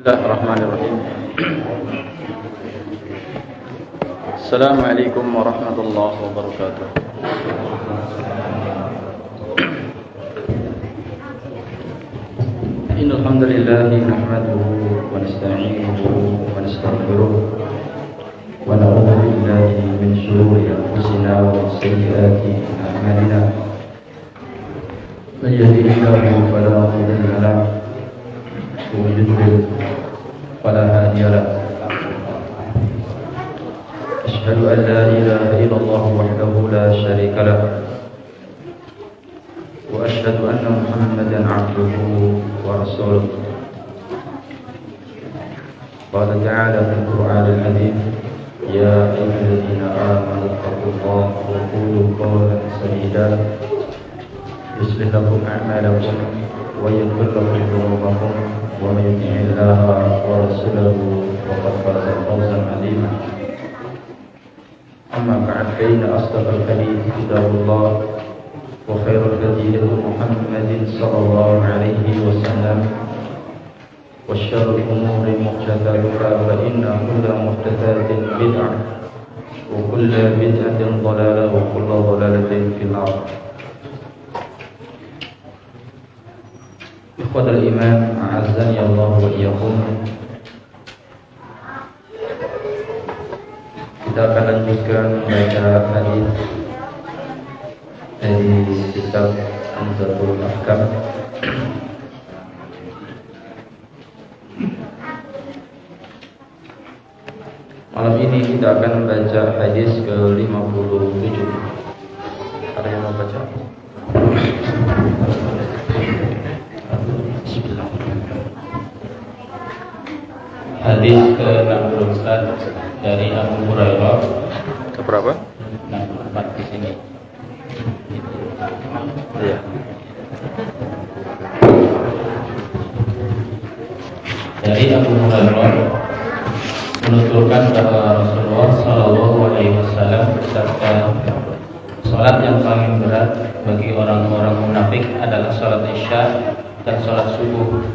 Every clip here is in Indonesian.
Bismillahirrahmanirrahim. Assalamualaikum warahmatullahi wabarakatuh. Innal hamdalillah nahmaduhu wa nasta'inuhu wa nastaghfiruh wa na'udzu billahi min shururi anfusina wa min sayyiati a'malina. Man yahdihillahu fala mudilla lahu wa man yudlil fala hadiya lahu. Asyhadu an la ilaha illallah wahdahu la syarika lahu wa asyhadu anna Muhammadan 'abduhu wa rasuluh. Qala ta'ala fil Qur'anil 'azim, ya ayyuhalladzina amanu taqullaha wa qulu qawlan sadida yuslih lakum a'malakum wa yaghfir lakum dhunubakum wa may yuti'illaha wa rasulahu faqad faza fawzan 'azima. Amma ba'd, fa inna asdaqal hadits kitabullah wa khairul hadi Muhammadin sallallahu alaihi wasallam wa syarrul umuri muhdatsatuha fa inna kulla muhdatsatin bid'ah wa kulla bid'atin dhalalah wa kulla dhalalatin fil nar. Ikhwatal iman, a'azzani Allah wa iyyakum. Kita akan lanjutkan membaca hadis dari kitab Umdatul Ahkam. Malam ini kita akan membaca hadis ke-57. Ada yang mau baca? Hadis ke-64 dari Abu Hurairah. Keberapa? 64 di sini. Iya. Dari Abu Hurairah menuturkan bahwa Rasulullah Shallallahu Alaihi Wasallam bersabda, salat yang paling berat bagi orang-orang munafik adalah salat Isya dan salat subuh.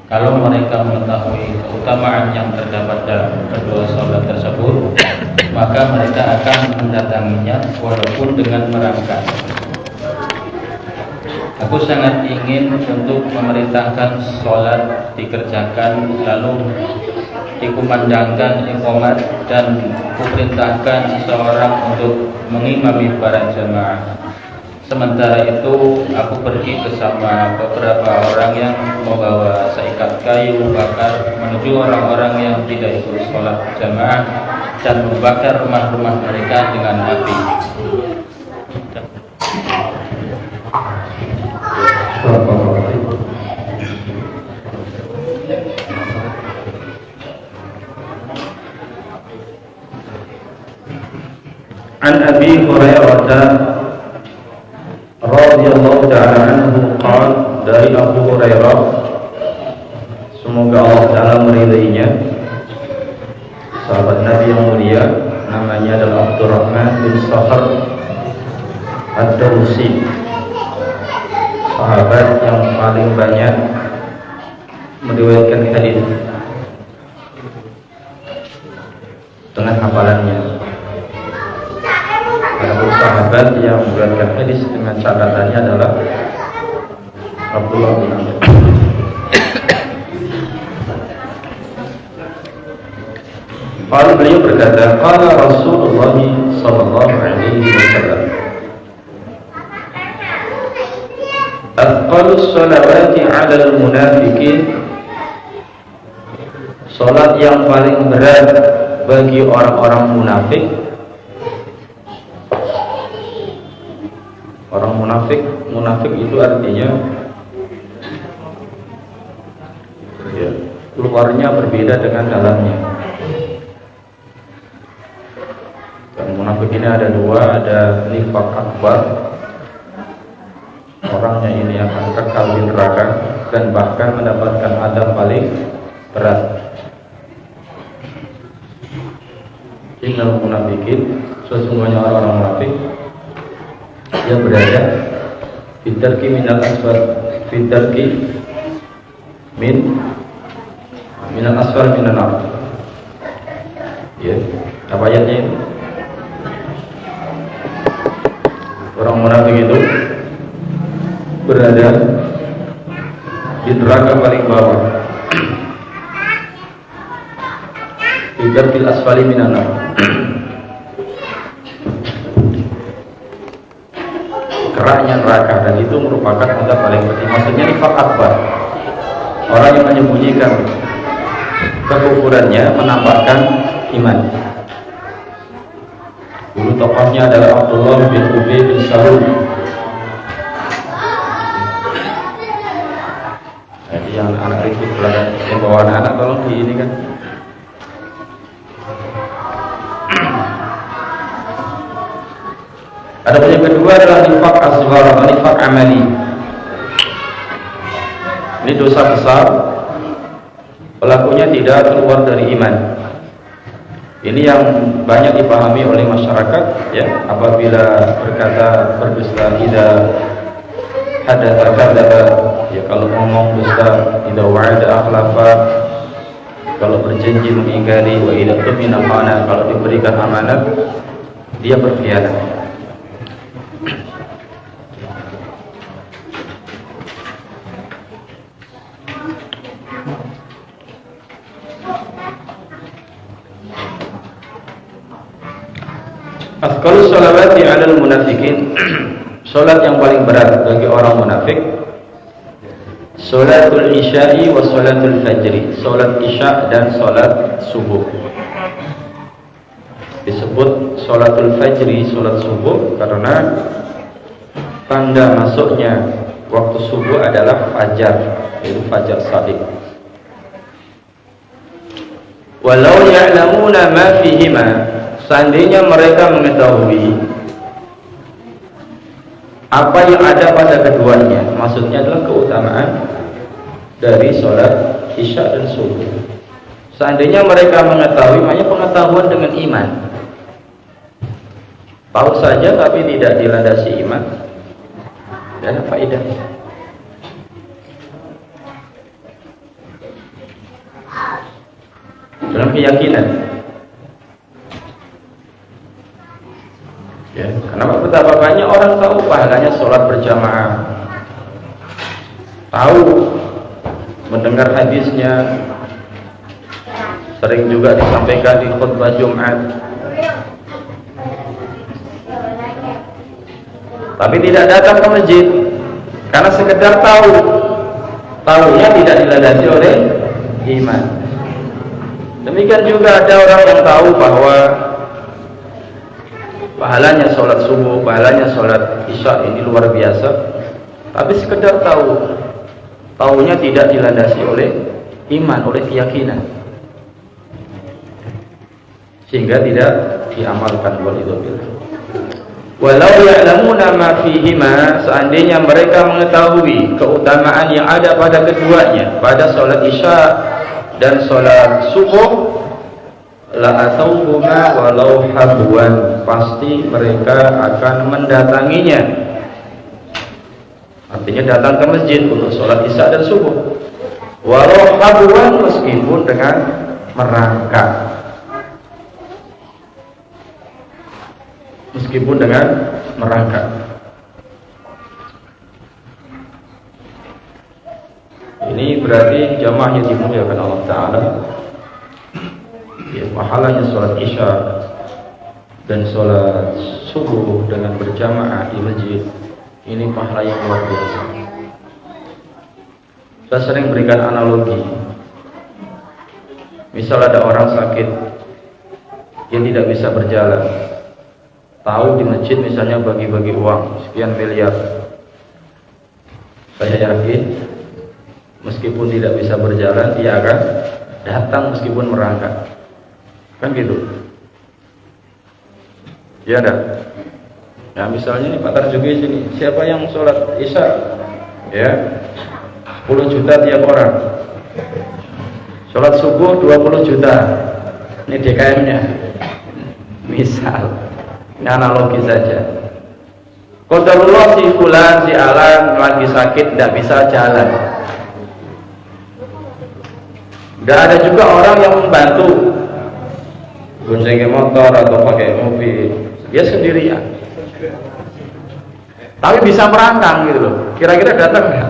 Kalau mereka mengetahui keutamaan yang terdapat dalam kedua salat tersebut, maka mereka akan mendatanginya walaupun dengan merangkak. Aku sangat ingin untuk memerintahkan salat dikerjakan lalu dikumandangkan iqamat dan kuperintahkan seseorang untuk mengimami para jamaah. Sementara itu aku pergi bersama beberapa orang yang membawa seikat kayu bakar menuju orang-orang yang tidak ikut sholat jamaah dan membakar rumah-rumah mereka dengan api. An Abi Hurairah radhiyallahu ta'ala anhu qala, dari Abu Hurairah, semoga Allah Ta'ala meridainya, sahabat Nabi yang mulia, namanya adalah Abdurrahman bin Sakhar Ad-Dawsi, sahabat yang paling banyak meriwayatkan hadis dengan hafalannya. Ada sahabat yang meriwayatkan hadis dengan catatannya adalah Abdullah bin Amr. Kalau beliau berkata, qala Rasulullah sallallahu alaihi wasallam, aqallus sholawati 'alal munafiqin, salat yang paling berat bagi orang-orang munafik. Orang munafik itu artinya ya, luarnya berbeda dengan dalamnya. Dan munafik ini ada dua, ada nifaq akbar, orangnya ini akan kekal di neraka dan bahkan mendapatkan azab paling berat. Innal munafiqin, sesungguhnya orang-orang munafik, dia berada fitarki minal asfal, fitarki min Minal asfal minan nar. Ya, apa ayatnya itu? Orang munafik itu berada di neraka paling bawah. Di darkil asfali minan nar. Keraknya neraka, dan itu merupakan azab paling pedih. Maksudnya nifaq akbar. Orang yang menyembunyikan kekufurannya menampakkan iman. Dulu tokohnya adalah Abdullah bin Ubay bin Salul. Jadi yang anak itu belakang yang bawa anak tolong di ini kan. Ada yang kedua adalah nifaq asghar atau nifaq amali. Ini dosa besar, pelakunya tidak keluar dari iman. Ini yang banyak dipahami oleh masyarakat, ya. Apabila berkata berdusta, idza hadatsa kadzaba, ya, kalau ngomong dusta, idza wa'ada akhlafa, kalau berjanji mengingkari, wa idza tumina khana, kalau diberikan amanat dia berkhianat. Afqalus sholawati 'alal munafikin. Salat yang paling berat bagi orang munafik salatul isya'i wa salatul fajri. Salat isya dan salat subuh. Disebut salatul fajri, salat subuh, karena tanda masuknya waktu subuh adalah fajar, yaitu fajar shadiq. Walau ya'lamuna ma fihima, seandainya mereka mengetahui apa yang ada pada keduanya, maksudnya adalah keutamaan dari sholat isya dan subuh. Seandainya mereka mengetahui, makanya pengetahuan dengan iman. Tahu saja tapi tidak dilandasi iman, tidak ada faedah. Dalam keyakinan, ya, karena betapa banyak orang tahu pahalanya sholat berjamaah, tahu mendengar hadisnya, sering juga disampaikan di khutbah Jumat, tapi tidak datang ke masjid karena sekedar tahu, tahunya tidak dilandasi oleh iman. Demikian juga ada orang yang tahu bahwa pahalanya sholat subuh, pahalanya sholat isya ini luar biasa, tapi sekedar tahu, tahunya tidak dilandasi oleh iman, oleh keyakinan, sehingga tidak diamalkan. Walau ya'lamuna ma fihima, seandainya mereka mengetahui keutamaan yang ada pada keduanya, pada sholat isya dan sholat subuh, la atauhuma walau habwan, pasti mereka akan mendatanginya. Artinya datang ke masjid untuk sholat isya dan subuh, walau habwan, meskipun dengan merangkak, meskipun dengan merangkak. Ini berarti jamaah yang dimuliakan Allah Ta'ala, ya, pahalanya sholat isya dan sholat subuh dengan berjamaah di masjid, ini pahala yang luar biasa. Saya sering berikan analogi, misal ada orang sakit yang tidak bisa berjalan, tahu di masjid misalnya bagi-bagi uang sekian miliar, saya yakin meskipun tidak bisa berjalan dia akan datang meskipun merangkak, kan gitu ya ada. Nah misalnya nih Pak Tarjuki sini, siapa yang sholat isya, ya 10 juta tiap orang, sholat subuh 20 juta, ini DKM nya misal. Ini analogi saja. Qadarullah si fulan, si alan lagi sakit tidak bisa jalan, Tidak ada juga orang yang membantu goncengin motor atau pakai mobil, dia sendirian. Tapi bisa merangkang gitu loh. Kira-kira datang nggak?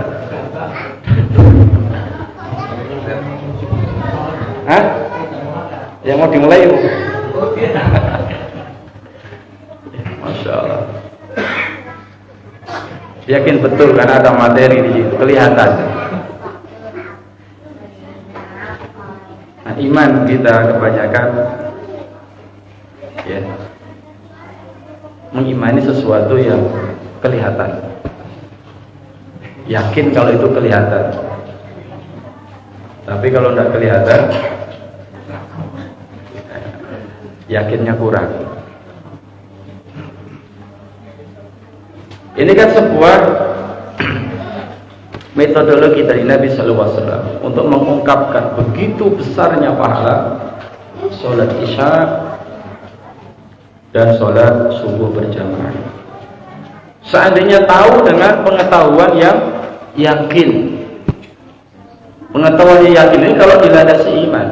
Hah? Yang mau dimulai bu? Masya Allah. Yakin betul karena ada materi di situ, kelihatan. Nah, iman kita kebanyakan ya mengimani sesuatu yang kelihatan, yakin kalau itu kelihatan. Tapi kalau tidak kelihatan, yakinnya kurang. Ini kan sebuah metodologi dari Nabi Sallallahu Alaihi Wasallam untuk mengungkapkan begitu besarnya pahala sholat isya dan sholat subuh berjamaah. Seandainya tahu dengan pengetahuan yang yakin, pengetahuan yang yakin ini kalau dilandasi iman.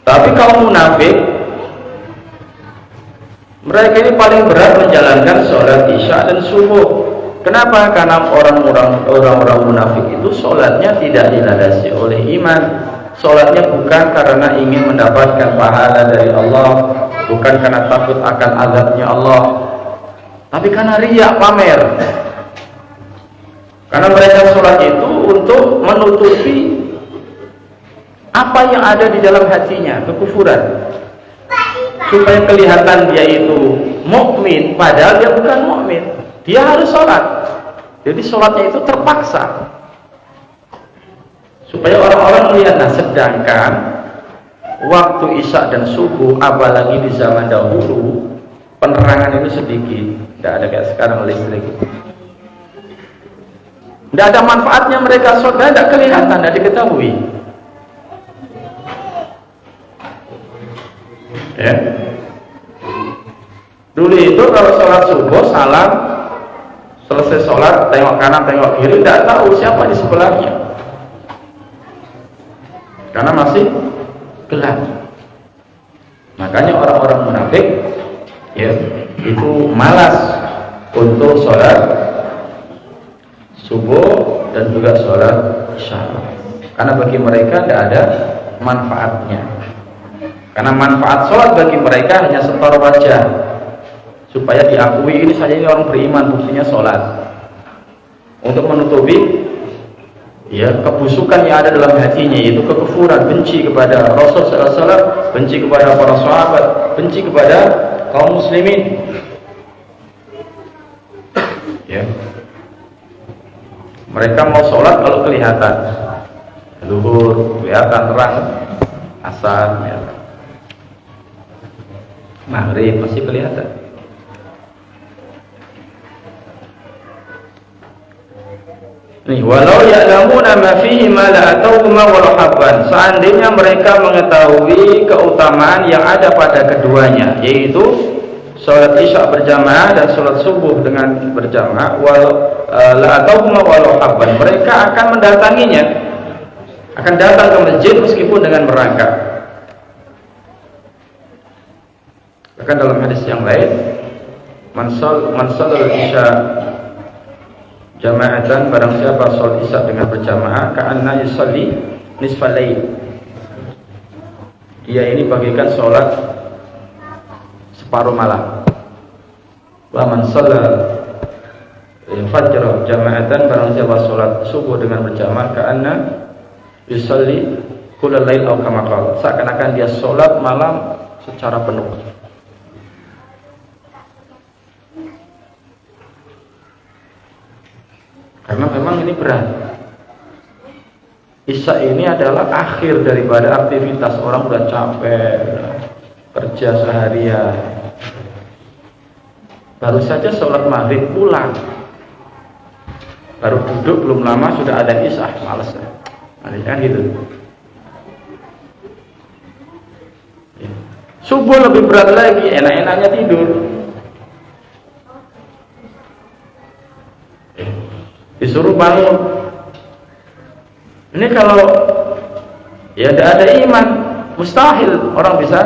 Tapi kaum munafik, mereka ini paling berat menjalankan sholat isya dan subuh. Kenapa? Karena orang-orang munafik itu sholatnya tidak dilandasi oleh iman. Sholatnya bukan karena ingin mendapatkan pahala dari Allah, bukan karena takut akan azabnya Allah, tapi karena riya, pamer. Karena mereka sholat itu untuk menutupi apa yang ada di dalam hatinya, kekufuran, supaya kelihatan dia itu mukmin, padahal dia bukan mukmin. Dia harus sholat, jadi sholatnya itu terpaksa supaya orang-orang melihat. Nah, sedangkan waktu isya dan subuh, apalagi di zaman dahulu, penerangan itu sedikit, tidak ada kayak sekarang listrik. Tidak ada manfaatnya mereka sholat, tidak kelihatan, tidak diketahui. Ya. Dulu itu kalau sholat subuh, salam, selesai sholat, tengok kanan, tengok kiri, tidak tahu siapa di sebelahnya, karena masih gelap. Makanya orang-orang munafik ya itu malas untuk sholat subuh dan juga sholat isya, karena bagi mereka tidak ada manfaatnya. Karena manfaat sholat bagi mereka hanya setor wajah, supaya diakui ini saja ini orang beriman, buktinya sholat, untuk menutupi ya kebusukan yang ada dalam hatinya, yaitu kekufuran, benci kepada Rasul sallallahu alaihi wasallam, benci kepada para sahabat, benci kepada kaum muslimin. Ya. Mereka mau sholat kalau kelihatan, zuhur kelihatan terang, asar kelihatan, maghrib masih kelihatan. Nih, walau ya'lamuna ma fihi ma la atawhuma walau habban. Seandainya mereka mengetahui keutamaan yang ada pada keduanya, yaitu sholat isya berjamaah dan sholat subuh dengan berjamaah, walau la atawhuma walau habban, mereka akan mendatanginya, akan datang ke masjid meskipun dengan merangkak. Bahkan dalam hadis yang lain, man shallal isya jama'atan, barang siapa sholat isya dengan berjamaah, ka'anna yusalli nisfal lail, dia ini bagikan sholat separuh malam. Wa man shallal fajr jama'atan, barang siapa sholat subuh dengan berjamaah, ka'anna yusalli kullal lail aw kama qala, seakan-akan dia sholat malam secara penuh. Karena memang ini berat. Isya ini adalah akhir daripada aktivitas, orang udah capek, kerja seharian, baru saja sholat maghrib pulang, baru duduk belum lama sudah ada isya, males kan gitu. Subuh lebih berat lagi, enak-enaknya tidur. Disuruh bangun Ini kalau ya tidak ada iman, mustahil orang bisa.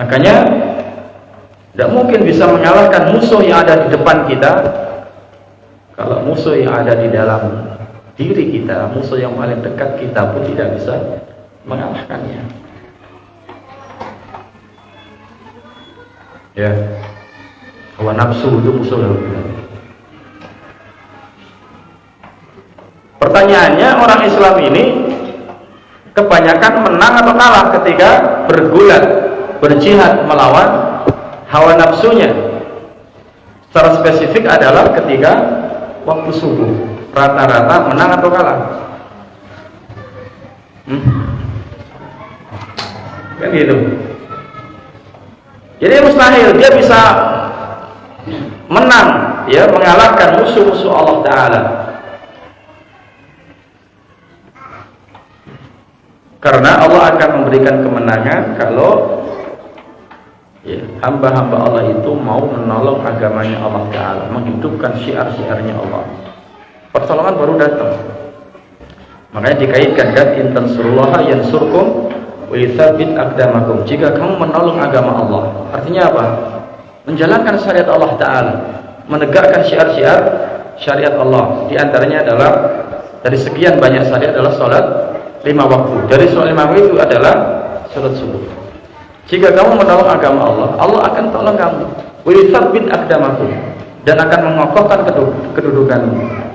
Makanya tidak mungkin bisa mengalahkan musuh yang ada di depan kita kalau musuh yang ada di dalam diri kita, musuh yang paling dekat kita pun tidak bisa mengalahkannya. Ya, hawa nafsu itu musuh. Pertanyaannya, orang Islam ini kebanyakan menang atau kalah ketika bergulat, berjihad melawan hawa nafsunya. Secara spesifik adalah ketika waktu subuh. Rata-rata menang atau kalah? Kan gitu. Jadi mustahil dia bisa menang, ya, mengalahkan musuh-musuh Allah Ta'ala. Karena Allah akan memberikan kemenangan kalau ya, hamba-hamba Allah itu mau menolong agamanya Allah Ta'ala, menghidupkan syiar-syiarnya Allah. Pertolongan baru datang. Makanya dikaitkan kan, in tansurullaha yansurkum wa yutsabbit aqdamakum. Jika kamu menolong agama Allah, artinya apa? Menjalankan syariat Allah Ta'ala, menegakkan syiar-syiar syariat Allah. Di antaranya adalah dari sekian banyak syariat adalah salat 5 waktu. Dari salat 5 waktu itu adalah salat subuh. Jika kamu menolong agama Allah, Allah akan tolong kamu. Wa yutsabbit aqdamakum, dan akan mengokohkan kedudukanmu.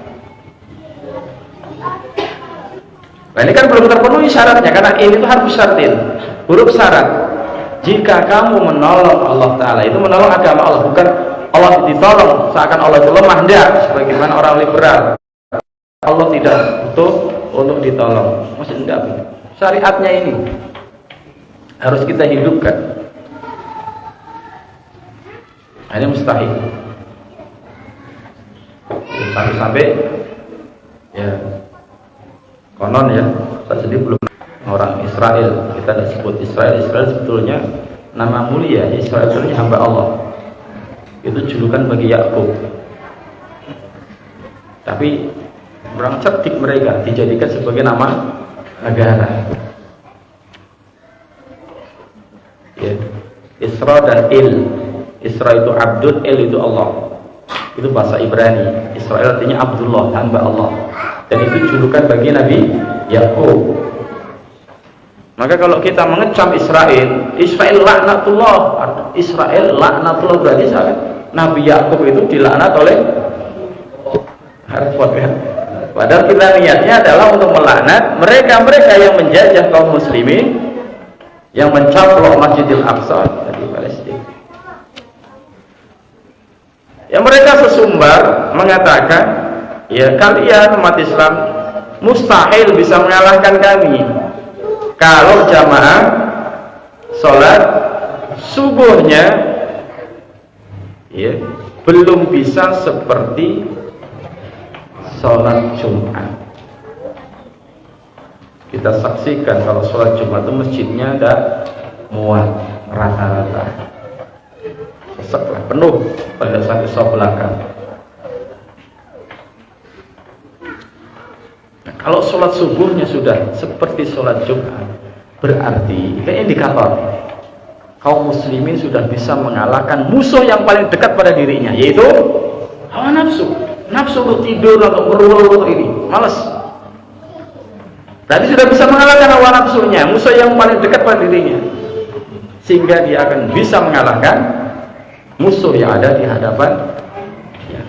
Nah, ini kan belum terpenuhi syaratnya, karena ini itu harus syaratin, huruf syarat. Jika kamu menolong Allah Ta'ala, itu menolong agama Allah, bukan Allah ditolong seakan Allah itu lemah. Enggak, sebagaimana orang liberal, Allah tidak butuh untuk ditolong. Maksudnya enggak, syariatnya ini harus kita hidupkan. Nah, ini mustahil. Sampai-sampai ya konon ya, saya sendiri belum, orang Israel, kita tidak sebut Israel. Israel sebetulnya nama mulia. Israel sebetulnya hamba Allah. Itu julukan bagi Yakub. Tapi orang cerdik mereka dijadikan sebagai nama negara. Ya. Isra dan Il. Isra itu Abdul, Il itu Allah. Itu bahasa Ibrani. Israel artinya Abdullah, hamba Allah. Dan itu julukan bagi Nabi Yakub. Maka kalau kita mengecam Israel, Israel laknatullah. Israel laknatullah berarti Nabi Yakub itu dilaknat oleh repot kan? Padahal kita niatnya adalah untuk melaknat mereka-mereka yang menjajah kaum muslimin, yang mencaplok Masjidil Aqsa di Palestina. Yang mereka sesumbar mengatakan, ya, kalian umat Islam mustahil bisa mengalahkan kami kalau jamaah sholat subuhnya ya belum bisa seperti sholat Jumat. Kita saksikan kalau sholat Jumat itu masjidnya ada muat rata-rata, sesak penuh pada satu sholat belakang. Nah, kalau sholat subuhnya sudah seperti sholat Jumat, berarti ini indikator kaum muslimin sudah bisa mengalahkan musuh yang paling dekat pada dirinya, yaitu hawa nafsu. Nafsu untuk tidur, untuk berulur ini malas. Berarti sudah bisa mengalahkan hawa nafsunya, musuh yang paling dekat pada dirinya, sehingga dia akan bisa mengalahkan musuh yang ada di hadapan dia.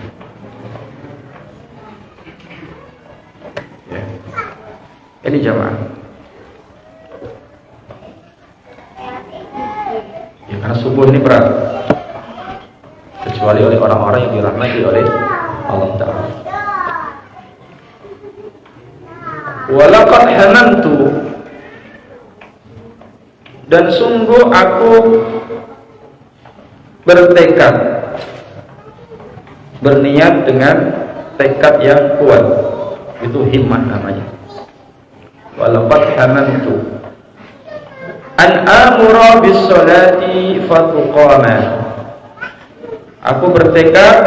Ya. Ini jamaah. Ya, karena subuh ini berat, kecuali oleh orang-orang yang dirahmati oleh Allah Ta'ala. Walaqad hanantu, dan sungguh aku bertekad, berniat dengan tekad yang kuat, itu himmah namanya. Walaqad hanantu an amura bis salati fatuqama, aku bertekad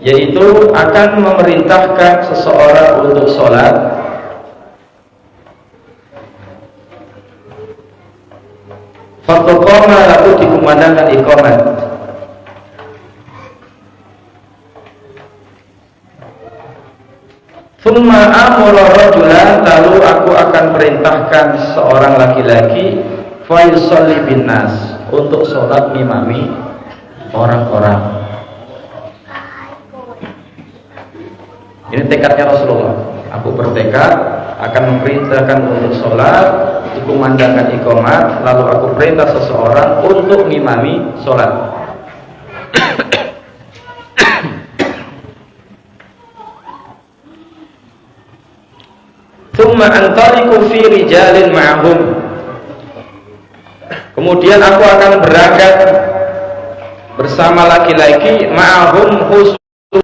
yaitu akan memerintahkan seseorang untuk sholat fatuqama lalu dikumandangkan iqamat thumma amura rajulan lalu aku akan perintahkan seorang laki-laki fa yusalli bin nas untuk sholat mimami orang-orang. Ini tekadnya Rasulullah. Aku bertekad akan memerintahkan untuk sholat, dikumandangkan iqamat, lalu aku perintah seseorang untuk mimami sholat. Tsumma antaliqu fi rijalin ma'hum. Kemudian aku akan berangkat bersama laki-laki ma'hum husnul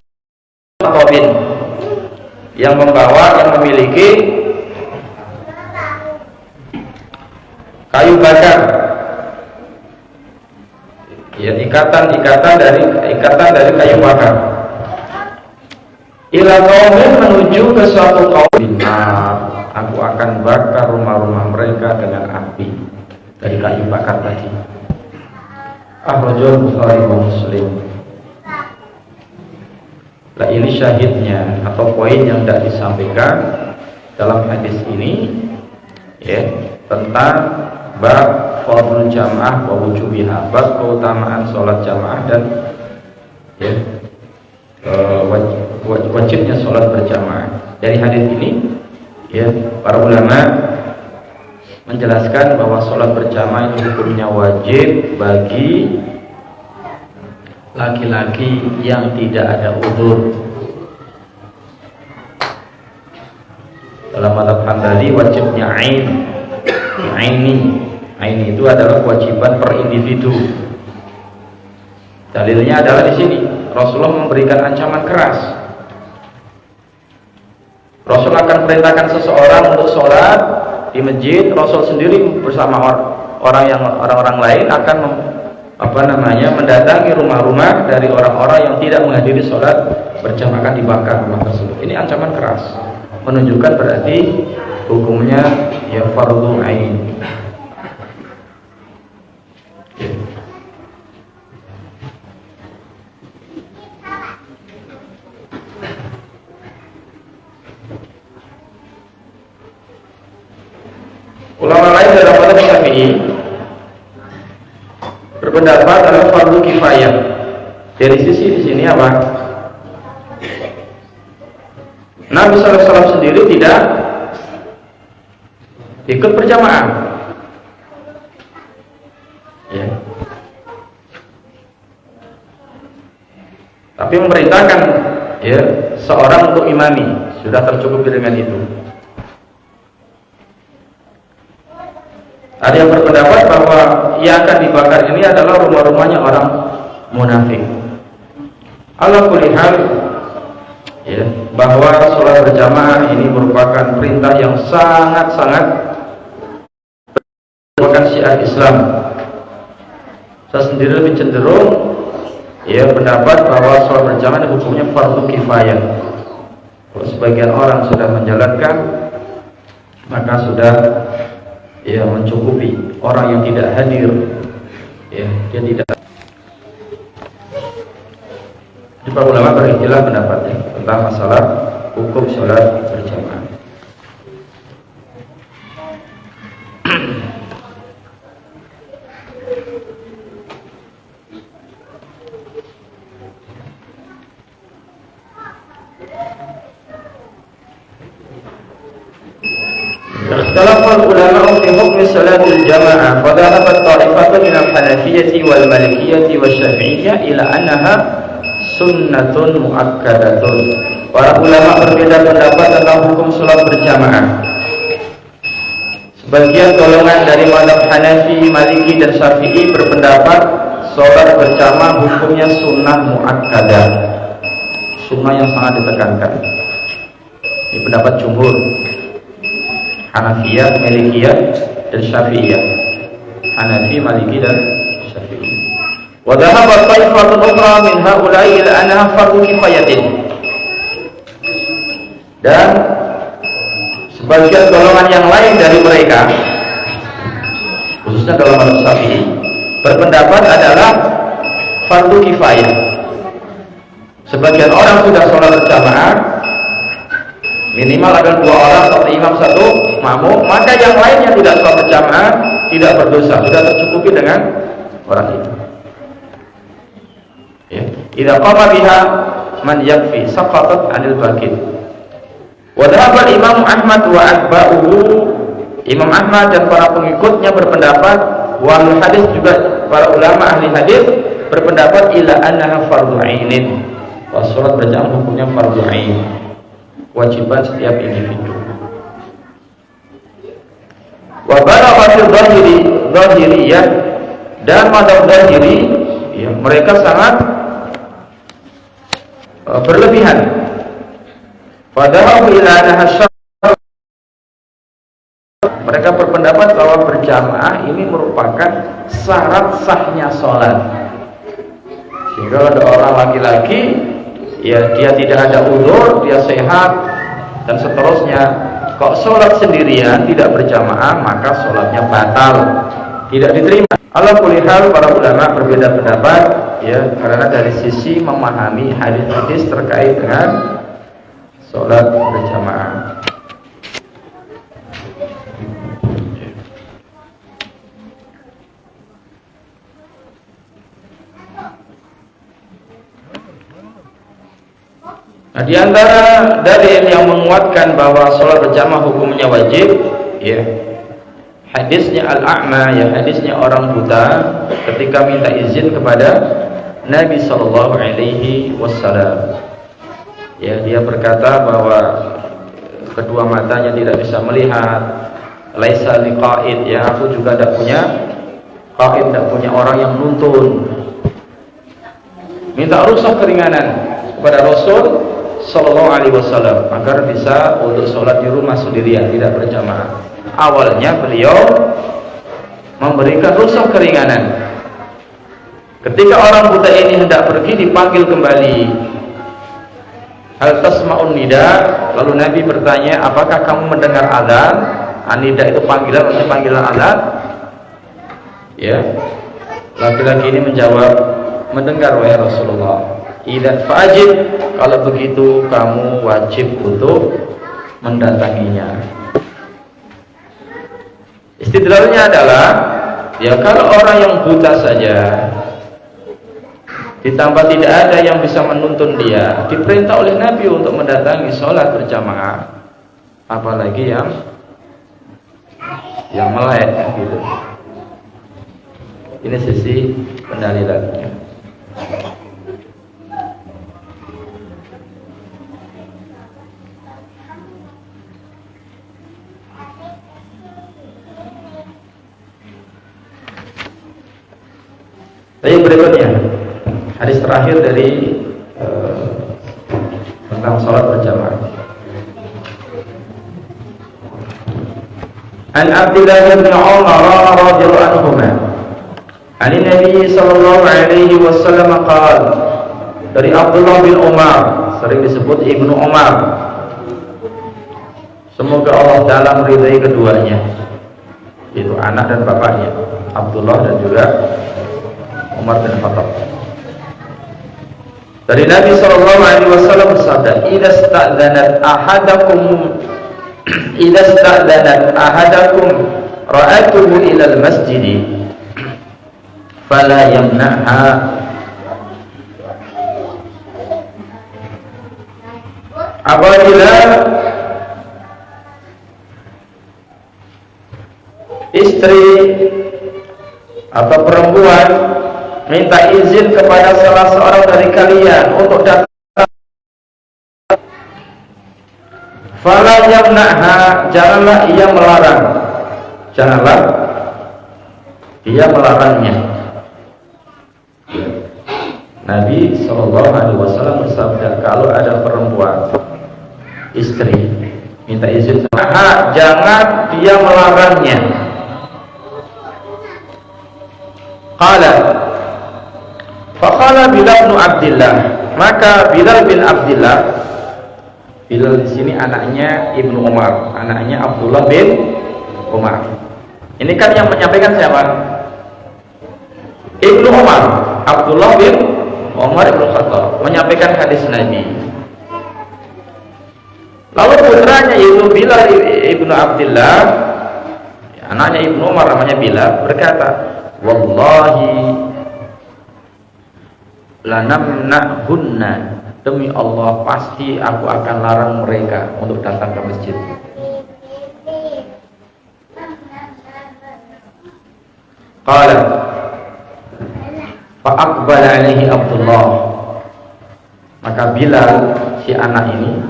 yang membawa, yang memiliki kayu bakar, ya ikatan dari kayu bakar. Ila qaumin menuju ke suatu kaum. Aku akan bakar rumah-rumah mereka dengan api dari kayu bakar tadi. Akhrajul Bukhari wa Muslim. Nah, ini syahidnya atau poin yang tidak disampaikan dalam hadis ini, ya, tentang bab fardhu jamaah wa wujubiha, bab keutamaan sholat jamaah dan ya, wajibnya sholat berjamaah. Dari hadis ini, ya, para ulama menjelaskan bahwa sholat berjamaah itu hukumnya wajib bagi laki-laki yang tidak ada udzur. Dalam mazhab Hambali wajibnya aini itu adalah kewajiban per individu. Dalilnya adalah di sini Rasulullah memberikan ancaman keras. Rasul akan perintahkan seseorang untuk sholat di masjid, Rasul sendiri bersama orang-orang lain akan mendatangi rumah-rumah dari orang-orang yang tidak menghadiri sholat berjamaah, akan dibakar rumah tersebut. Ini ancaman keras, menunjukkan berarti hukumnya ya fardhu ain. Ulama lain dalam mazhab Syafi'i berpendapat adalah fardu kifayah. Dari sisi di sini apa? Nabi SAW sendiri tidak ikut berjamaah, ya, tapi memerintahkan, ya, seorang untuk imami. Sudah tercukupi dengan itu. Ada yang berpendapat bahwa yang akan dibakar ini adalah rumah-rumahnya orang munafik. Ala kulli hal, ya, bahwa sholat berjamaah ini merupakan perintah yang sangat-sangat merupakan syiar Islam. Saya sendiri lebih cenderung, ya, pendapat bahwa sholat berjamaah hukumnya fardu kifayah. Kalau sebagian orang sudah menjalankan, maka sudah, ya, mencukupi. Orang yang tidak hadir, ya, dia tidak. Para ulama berikhtilaf pendapatnya tentang masalah hukum sholat berjamaah. Ikhtalafa ulama fi hukm salatil jamaah, fa dhahabat ta'ifatun min al-hanafiyyah wal malikiyyah wasy-syafi'iyyah ila annaha sunnatun muakkadatun. Para ulama berbeda pendapat tentang hukum sholat berjamaah. Sebagian golongan dari mazhab Hanafi, Maliki dan Syafi'i berpendapat sholat berjamaah hukumnya sunnah muakkadah, sunnah yang sangat ditekankan. Ini pendapat jumhur Hanafiyah, Malikiyah dan Syafi'iyah. Hanafi, Maliki dan Syafi'i. Wa dhahabat taifatun ukhra min haula'i ila annaha fardhu kifayatin. Dan sebagian golongan yang lain dari mereka, khususnya dalam mazhab Syafi'i, berpendapat adalah fardu kifayah. Sebagian orang sudah sholat berjamaah, minimal ada 2 orang, satu imam, satu makmum, maka yang lainnya tidak sholat berjamaah tidak berdosa, sudah tercukupi dengan orang itu. Ya. Idza qama biha man yakfi saqatat 'anil baqi. Wa dhahaba Imam Ahmad wa atba'uhu, Imam Ahmad dan para pengikutnya berpendapat, wal hadis juga para ulama ahli hadis berpendapat ila annaha fardhu 'ainin. Wa salat berjamaah hukumnya fardhu 'ain, kewajiban setiap individu. Wa barakatul zahiriyah, dan mazhab zahiri ya, mereka sangat berlebihan. Padahal mereka berpendapat bahwa berjamaah ini merupakan syarat sahnya sholat. Sehingga ada orang laki-laki, ya dia tidak ada udzur, dia sehat dan seterusnya, kok sholat sendirian tidak berjamaah, maka sholatnya batal, tidak diterima. Ala kulli hal, para ulama berbeda pendapat, ya, karena dari sisi memahami hadis-hadis terkait dengan sholat berjamaah. Nah, di antara dalil yang menguatkan bahwa sholat berjamaah hukumnya wajib, ya, hadisnya al-a'ma, ya, hadisnya orang buta ketika minta izin kepada Nabi Shallallahu Alaihi Wasallam. Ya, dia berkata bahwa kedua matanya tidak bisa melihat, laisa liqa'id, ya, aku juga tidak punya qa'id, tidak punya orang yang nuntun. Minta rukhsah keringanan kepada Rasul Sallallahu Alaihi Wasallam agar bisa untuk sholat di rumah sendirian, tidak berjamaah. Awalnya beliau memberikan rukhsah keringanan. Ketika orang buta ini hendak pergi, dipanggil kembali, hal tasma'un nida, lalu Nabi bertanya, apakah kamu mendengar azan? Anida itu panggilan, maksudnya panggilan azan. Ya, laki-laki ini menjawab, mendengar wahai Rasulullah. Idzan fa'ajib, kalau begitu kamu wajib untuk mendatanginya. Istidlalnya adalah, ya, kalau orang yang buta saja, ditambah tidak ada yang bisa menuntun dia, diperintah oleh Nabi untuk mendatangi sholat berjamaah, apalagi yang melek, gitu. Ini sisi pendalilannya. Tapi berikutnya, hadis terakhir dari tentang sholat berjamaah. An Abdullah bin Umar radhiyallahu anhuma, an Nabi sallallahu alaihi wasallam qala, dari Abdullah bin Umar, sering disebut Ibnu Umar, semoga Allah Ta'ala meridai keduanya, yaitu anak dan bapaknya, Abdullah dan juga Umar bin Khattab. Dari Nabi sallallahu alaihi wasallam bersabda, "Idza sta'danat ahadakum ra'atuhu ila al-masjid fala yamna'ha." Apabila istri atau perempuan minta izin kepada salah seorang dari kalian untuk datang, fala yamna'ha, janganlah ia melarang, janganlah ia melarangnya. Nabi sallallahu alaihi wasallam bersabda, kalau ada perempuan istri minta izin, jangan dia melarangnya. Qala, Faqala Bilal bin Abdillah, maka Bilal bin Abdillah, Bilal di sini anaknya Ibnu Umar, anaknya Abdullah bin Umar. Ini kan yang menyampaikan siapa? Ibnu Umar, Abdullah bin Umar Ibnu Khattab menyampaikan hadis Nabi. Lalu putranya yaitu Bilal Ibnu Abdillah, anaknya Ibnu Umar namanya Bilal, berkata, wallahi lanamna'hunna, demi Allah pasti aku akan larang mereka untuk datang ke masjid. Qala fa aqbala alaihi Abdullah, maka Bilal si anak ini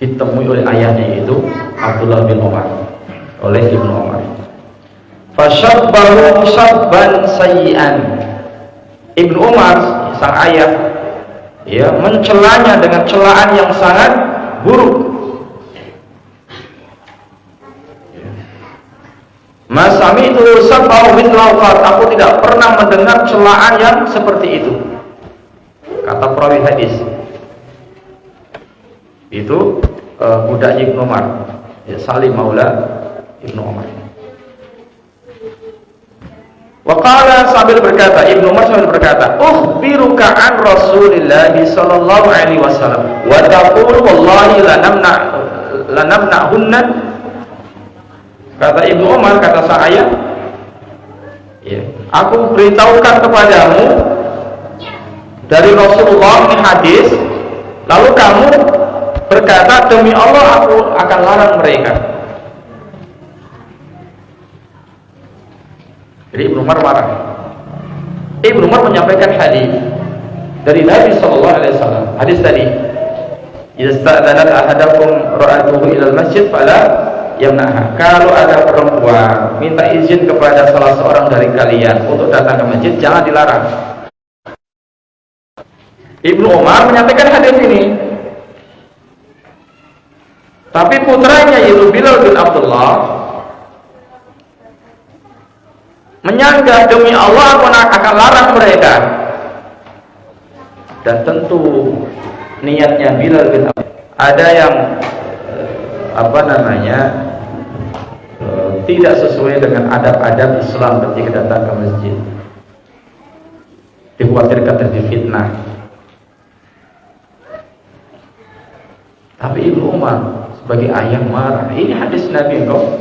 ditemui oleh ayahnya yaitu Abdullah bin Umar, oleh Ibnu Umar. Fashabbahu sabban sayyi'an, Ibnu Umar sang ayah ya mencelanya dengan celaan yang sangat buruk. Masami itu sabbahu mithlahu qat, aku tidak pernah mendengar celaan yang seperti itu, kata perawi hadis. Itu budak Ibnu Umar, ya, Salim maula Ibnu Umar. Waqala sambil berkata, Ibnu Umar sambil berkata, ukhbiruka an Rasulillah sallallahu alaihi wasallam wa taqul wallahi lanamna'hunna. Kata Ibnu Umar, kata saya, ya, aku beritahukan kepadamu dari Rasulullah ini hadis, lalu kamu berkata demi Allah aku akan larang mereka. Jadi Ibnu Umar marah. Ibnu Umar menyampaikan hadis dari Nabi sallallahu alaihi wasallam. Hadis tadi, "Ista'dzanat ahadakum ra'atuhu ilal masjid fala yamna'ha." Kalau ada perempuan minta izin kepada salah seorang dari kalian untuk datang ke masjid, jangan dilarang. Ibnu Umar menyampaikan hadis ini. Tapi putranya yaitu Bilal bin Abdullah menyanggah, demi Allah aku akan larang mereka. Dan tentu niatnya Bilal bin Abdullah ada yang tidak sesuai dengan adab-adab Islam ketika datang ke masjid, dikhawatirkan terjadi fitnah. Tapi Ibnu Umar sebagai ayah marah, ini hadis Nabi, engkau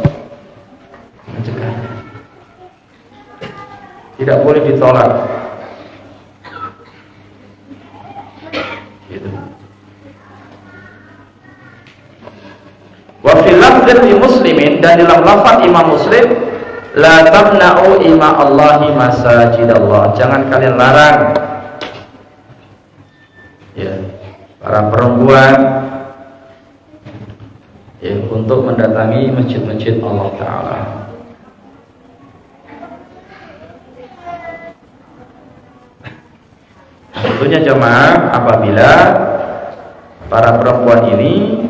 mencegahnya, tidak boleh ditolak. Gitu. Wa fil lafdzi Muslimin, dan dalam lafaz Imam Muslim, la tamna'u ima Allahi masajidallah, jangan kalian larang ya para perempuan ya untuk mendatangi masjid-masjid Allah Ta'ala. Tentunya jemaah, apabila para perempuan ini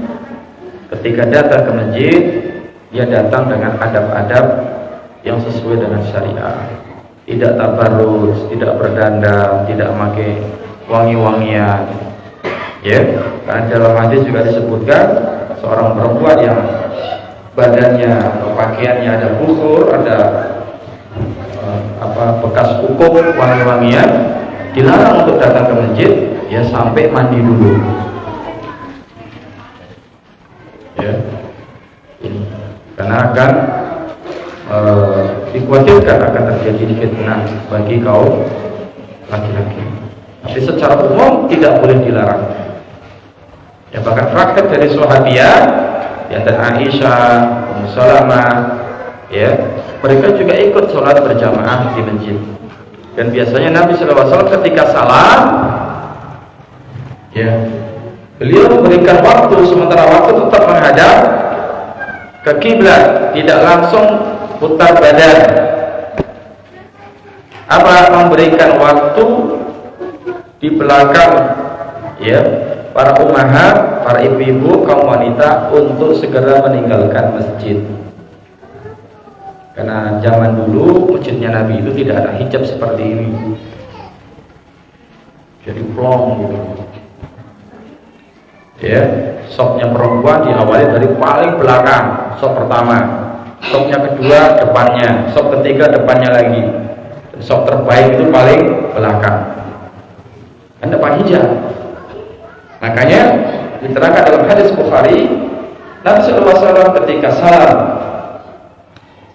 ketika datang ke masjid, dia datang dengan adab-adab yang sesuai dengan syariat, tidak tabarruj, tidak berdandan, tidak memakai wangi-wangian. Ya, karena dalam hadis juga disebutkan seorang perempuan yang badannya atau pakaiannya ada bukhur, ada bekas kukup wangi-wangian, dilarang untuk datang ke masjid ya sampai mandi dulu. Ya, ini karena akan dikhawatirkan akan terjadi fitnah bagi kaum laki-laki. Tapi secara umum tidak boleh dilarang. Ya, bahkan praktek dari sahabiah ya, dan Aisyah, Ummu Salamah, ya, mereka juga ikut sholat berjamaah di masjid. Dan biasanya Nabi SAW ketika salam, ya, beliau memberikan waktu, sementara waktu tetap menghadap ke kiblat, tidak langsung putar badan. Apa? Memberikan waktu di belakang, ya, para ummahat, para ibu-ibu, kaum wanita untuk segera meninggalkan masjid. Karena zaman dulu masjidnya Nabi itu tidak ada hijab seperti ini. jadi plong gitu. Ya, sopnya perempuan diawali dari paling belakang, sop pertama, sopnya kedua depannya, sop ketiga depannya lagi, sop terbaik itu paling belakang, kan depan hijab. Makanya diterangkan dalam hadis Bukhari, Nabi SAW ketika salam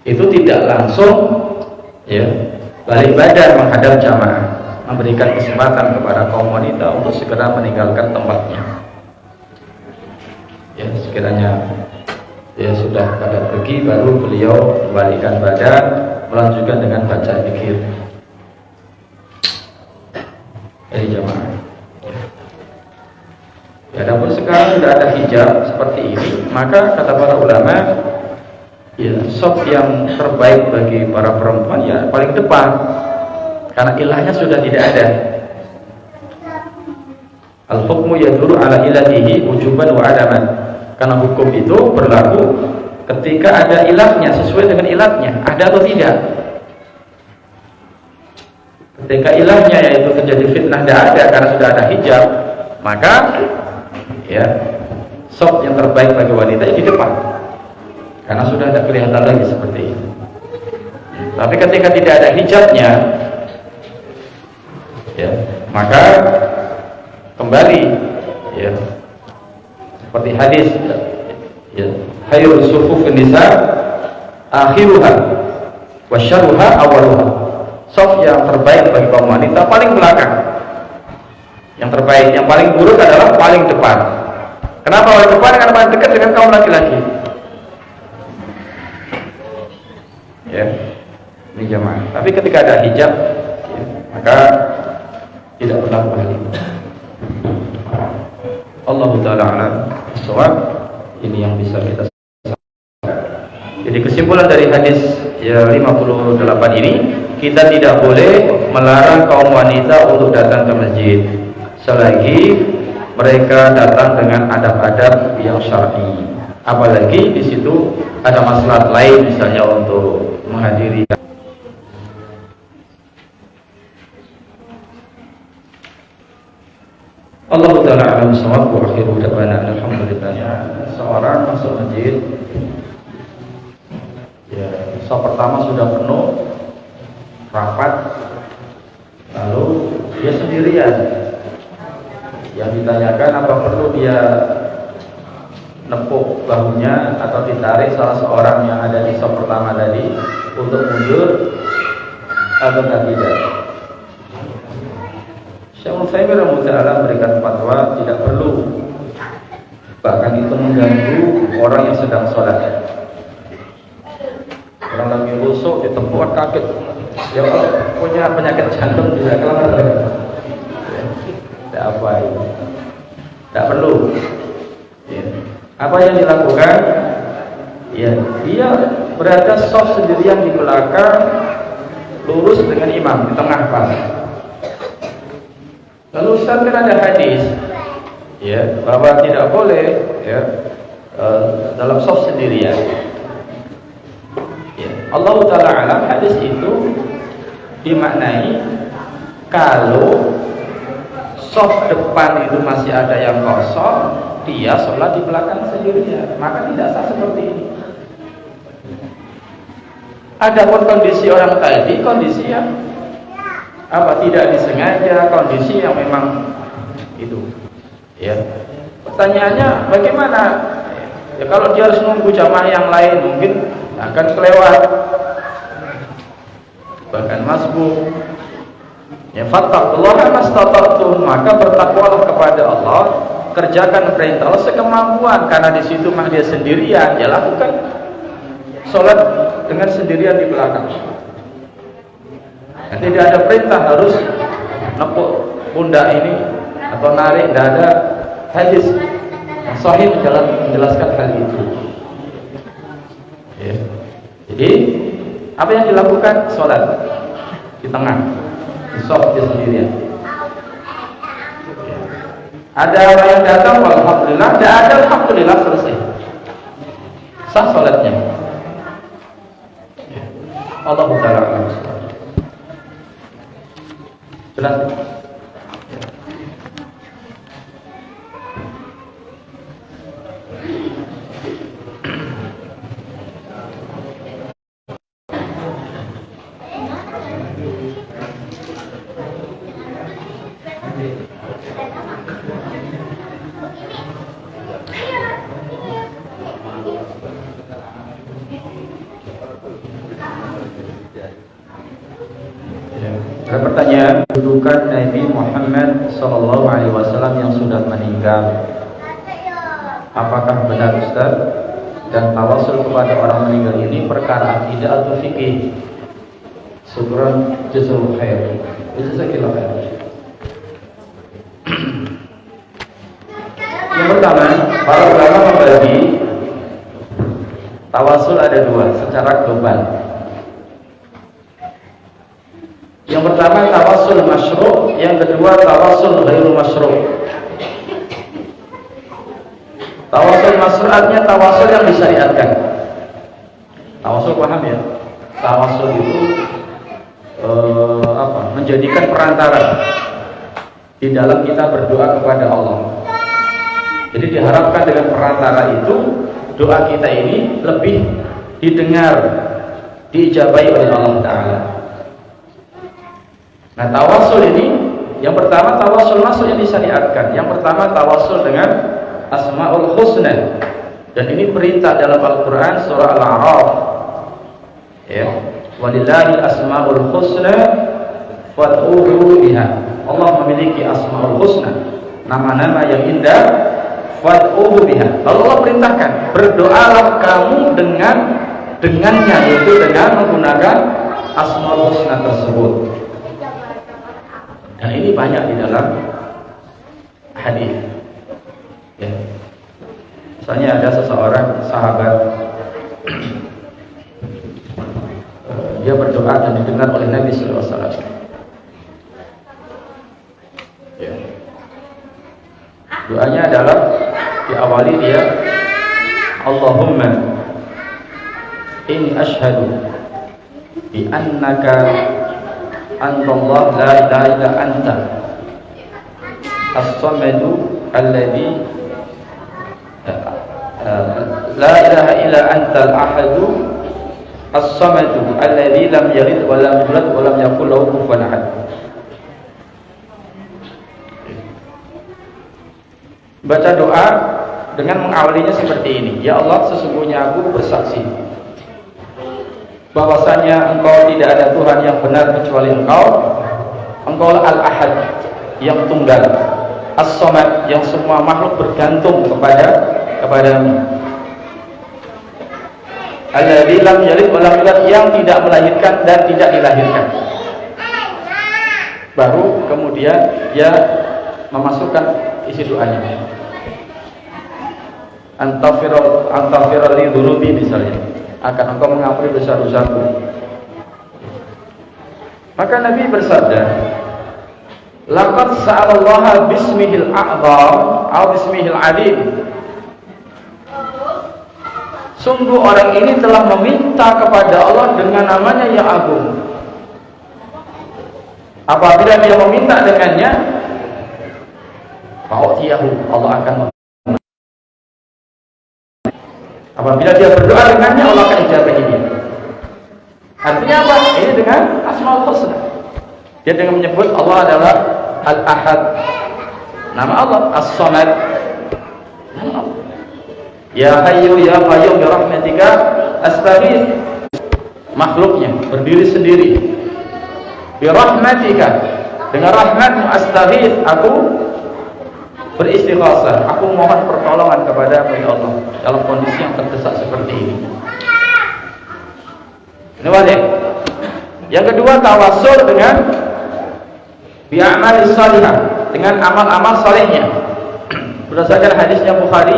itu tidak langsung ya balik badan menghadap jamaah, memberikan kesempatan kepada kaum wanita untuk segera meninggalkan tempatnya. Ya, sekiranya ya sudah pada pergi, baru beliau membalikkan badan, melanjutkan dengan baca zikir dari jamaah. Ya, namun sekarang sudah ada hijab seperti ini, maka kata para ulama, ya sop yang terbaik bagi para perempuan ya paling depan, karena ilahnya sudah tidak ada. Al-hukmu yaduru ala ilatihi wujuban wa adaman. Karena hukum itu berlaku ketika ada ilahnya, sesuai dengan ilahnya, ada atau tidak. Ketika ilahnya yaitu terjadi fitnah tidak ada karena sudah ada hijab, maka ya sop yang terbaik bagi wanita di depan, karena sudah tidak kelihatan lagi seperti itu. Tapi ketika tidak ada hijabnya, ya maka kembali ya seperti hadis ya, hayrul sufufin nisa akhiruha wa syarruha awaluha. Saf yang terbaik bagi kaum wanita paling belakang, yang terbaik, yang paling buruk adalah paling depan. Kenapa paling depan? Karena paling dekat dengan kaum laki-laki. Ya, ini jamaah. Tapi ketika ada hijab ya, maka tidak berlaku hal itu. Allah Ta'ala alam bisawab. Ini yang bisa kita sampaikan. Jadi kesimpulan dari hadis ya 58 ini, kita tidak boleh melarang kaum wanita untuk datang ke masjid selagi mereka datang dengan adab-adab yang syar'i. Apalagi di situ ada maslahat lain, misalnya untuk menghadiri. Allah Ta'ala alam sawab wa akhiru da'wana alhamdulillah. Seorang masuk masjid ya, saf pertama sudah penuh rapat, lalu dia sendirian. Yang ditanyakan apa perlu dia nepuk bahunya atau ditarik salah seorang yang ada di saf pertama tadi untuk mundur atau tidak. Syaikhul Utsaimin rahimahullah memberikan fatwa tidak perlu, bahkan itu mengganggu orang yang sedang sholat. Orang lagi rusuk ditepuk kaget, ya kalau punya penyakit jantung bisa kelar. Tidak apa itu, tidak perlu ya. Apa yang dilakukan ya, dia berada soft sendirian di belakang, lurus dengan imam di tengah pas. Lalu sampai ada hadis ya bahwa tidak boleh ya dalam soft sendirian ya. Allah Ta'ala alam, hadis itu dimaknai kalau soft depan itu masih ada yang kosong, dia sholat di belakang sendirian, maka tidak sah seperti ini. Adapun kondisi orang tadi, kondisi yang apa, tidak disengaja, kondisi yang memang itu ya. Pertanyaannya bagaimana ya, kalau dia harus nunggu jamaah yang lain mungkin akan kelewat, bahkan masbuk ya. Fattaqullaha mastata'tum, maka bertakwalah kepada Allah, kerjakan perintah Allah sekemampuan, karena di situ mah dia sendirian, ya lakukan sholat dengan sendirian di belakang. Tidak ada perintah harus nepuk pundak ini atau narik, tidak ada hadis yang sahih menjelaskan hal itu ya. Jadi apa yang dilakukan? Sholat di tengah, di soft dia sendirian ya. Ada orang yang datang, alhamdulillah. Tidak ada, alhamdulillah, selesai, sah sholatnya ya. Allah Ta'ala jelas. pertanyaan, kedudukan Nabi Muhammad SAW yang sudah meninggal, apakah benar Ustaz? Dan tawasul kepada orang meninggal ini perkara akidah atau fikih? Syukran jazakallahu khair. Jazakallahu khair. Yang pertama, para ulama membagi tawasul ada dua secara global. Yang pertama tawasul masyru', yang kedua tawasul ghairu masyru'. Tawasul masyru' artinya tawasul yang disyariatkan. Tawasul paham ya? Tawasul itu menjadikan perantara di dalam kita berdoa kepada Allah. Jadi diharapkan dengan perantara itu doa kita ini lebih didengar, diijabahi oleh Allah Ta'ala. Nah, tawasul ini yang pertama tawasul masuk yang disyariatkan. Yang pertama tawasul dengan Asmaul Husna, dan ini perintah dalam Al-Quran surah Al-A'raf ya, walillahil asmaul husna fad'uhu biha. Allah memiliki Asmaul Husna, nama-nama yang indah, fad'uhu biha. Lalu Allah perintahkan, berdoalah kamu dengannya, yaitu dengan menggunakan Asmaul Husna tersebut. Dan ini banyak di dalam hadis. Ya. Misalnya ada seseorang sahabat, dia berdoa dan didengar oleh Nabi Sallallahu Alaihi Wasallam. Ya. Doanya adalah diawali dia, Allahumma inni ashhadu bi annaka antallah la ilaha illa anta as-samadu alladhi la ilaha illa antal ahadu as-samadu alladzi lam yalid wa lam yulad wa lam yakul lahu kufuwan ahad. Baca doa dengan mengawalinya seperti ini, ya Allah, sesungguhnya aku bersaksi bahwasanya Engkau tidak ada Tuhan yang benar kecuali Engkau. Engkau Al-Ahad yang tunggal, As-Samad yang semua makhluk bergantung kepadamu, alladzi lam yalid wa lam yulad yang tidak melahirkan dan tidak dilahirkan. Baru kemudian dia memasukkan isi doanya, Antafirul li dzunubi, misalnya, akan Engkau mengampuni dosa-dosaku. Maka Nabi bersabda, laqad sa'alallaha bismihil a'zam atau bismihil alim. Sungguh orang ini telah meminta kepada Allah dengan namanya yang agung. Apabila dia meminta dengannya, fa'utiyahu, Allah akan memberikan. Apabila dia berdoa dengannya, Allah akan ijabahi dia. Artinya apa? Ini dengan Asmaul Husna. Dia dengan menyebut Allah adalah Al-Ahad, nama Allah, As-Samad, nama Allah. Ya Hayyu ya Qayyum bi rahmatika astaghits, makhluknya berdiri sendiri. Bi rahmatika, dengan rahmatmu astaghits, aku beristighosah, aku mohon pertolongan kepadamu ya Allah dalam kondisi yang terdesak seperti ini. Ini wajib. Yang kedua tawasul dengan bi'amalis salihah, dengan amal-amal salehnya. Berdasarkan hadisnya Bukhari,